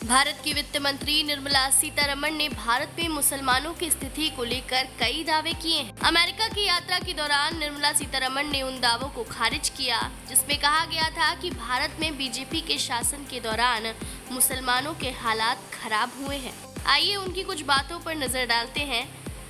भारत की वित्त मंत्री निर्मला सीतारमण ने भारत में मुसलमानों की स्थिति को लेकर कई दावे किए हैं। अमेरिका की यात्रा के दौरान निर्मला सीतारमण ने उन दावों को खारिज किया जिसमें कहा गया था कि भारत में बीजेपी के शासन के दौरान मुसलमानों के हालात खराब हुए हैं। आइए उनकी कुछ बातों पर नजर डालते हैं।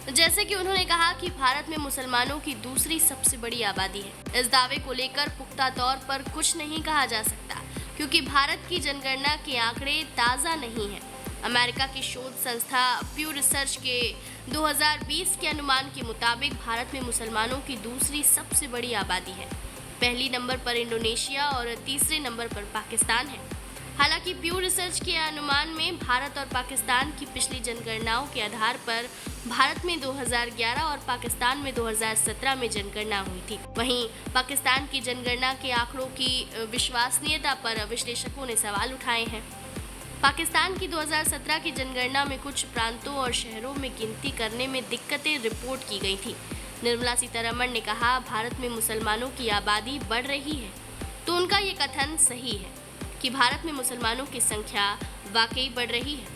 जैसे कि उन्होंने कहा कि भारत में मुसलमानों की दूसरी सबसे बड़ी आबादी है। इस दावे को लेकर पुख्ता तौर पर कुछ नहीं कहा जा सकता क्योंकि भारत की जनगणना के आंकड़े ताज़ा नहीं हैं। अमेरिका की शोध संस्था प्यू रिसर्च के 2020 के अनुमान के मुताबिक भारत में मुसलमानों की दूसरी सबसे बड़ी आबादी है। पहली नंबर पर इंडोनेशिया और तीसरे नंबर पर पाकिस्तान है। हालांकि प्यू रिसर्च के अनुमान में भारत और पाकिस्तान की पिछली जनगणनाओं के आधार पर भारत में 2011 और पाकिस्तान में 2017 में जनगणना हुई थी। वहीं पाकिस्तान की जनगणना के आंकड़ों की विश्वसनीयता पर विश्लेषकों ने सवाल उठाए हैं। पाकिस्तान की 2017 की जनगणना में कुछ प्रांतों और शहरों में गिनती करने में दिक्कतें रिपोर्ट की गई थी। निर्मला सीतारमण ने कहा, भारत में मुसलमानों की आबादी बढ़ रही है, तो उनका ये कथन सही है कि भारत में मुसलमानों की संख्या वाकई बढ़ रही है,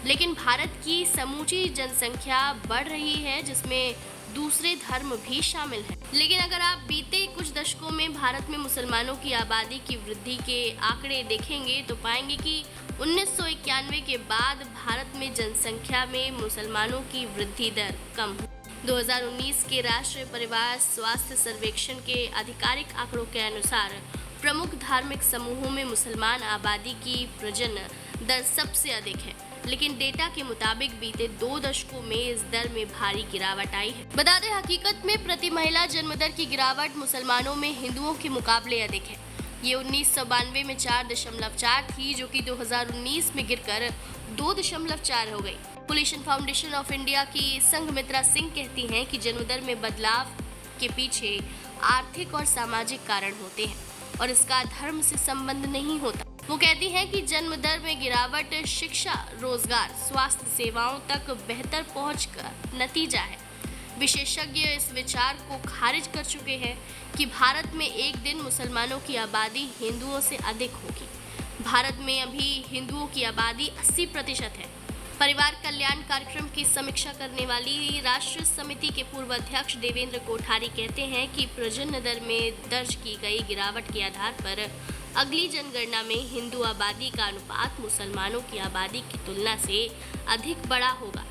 लेकिन भारत की समूची जनसंख्या बढ़ रही है जिसमें दूसरे धर्म भी शामिल हैं। लेकिन अगर आप बीते कुछ दशकों में भारत में मुसलमानों की आबादी की वृद्धि के आंकड़े देखेंगे तो पाएंगे कि 1991 के बाद भारत में जनसंख्या में मुसलमानों की वृद्धि दर कम हुई। 2019 के राष्ट्रीय परिवार स्वास्थ्य सर्वेक्षण के आधिकारिक आंकड़ों के अनुसार प्रमुख धार्मिक समूहों में मुसलमान आबादी की प्रजनन दर सबसे अधिक है, लेकिन डेटा के मुताबिक बीते 2 दशकों में इस दर में भारी गिरावट आई है। बता दें, हकीकत में प्रति महिला जन्म दर की गिरावट मुसलमानों में हिंदुओं के मुकाबले अधिक है। ये 1992 में 4.4 थी, जो कि 2019 में गिरकर 2.4 हो गई। पोपुलेशन फाउंडेशन ऑफ इंडिया की संघमित्रा सिंह कहती हैं कि जन्म दर में बदलाव के पीछे आर्थिक और सामाजिक कारण होते हैं और इसका धर्म से संबंध नहीं होता। वो कहती हैं कि जन्म दर में गिरावट शिक्षा, रोजगार, स्वास्थ्य सेवाओं तक बेहतर पहुंच का नतीजा है। विशेषज्ञ इस विचार को खारिज कर चुके हैं कि भारत में एक दिन मुसलमानों की आबादी हिंदुओं से अधिक होगी। भारत में अभी हिंदुओं की आबादी 80% है। परिवार कल्याण कार्यक्रम की समीक्षा करने वाली राष्ट्रीय समिति के पूर्व अध्यक्ष देवेंद्र कोठारी कहते हैं कि प्रजनन दर में दर्ज की गई गिरावट के आधार पर अगली जनगणना में हिंदू आबादी का अनुपात मुसलमानों की आबादी की तुलना से अधिक बड़ा होगा।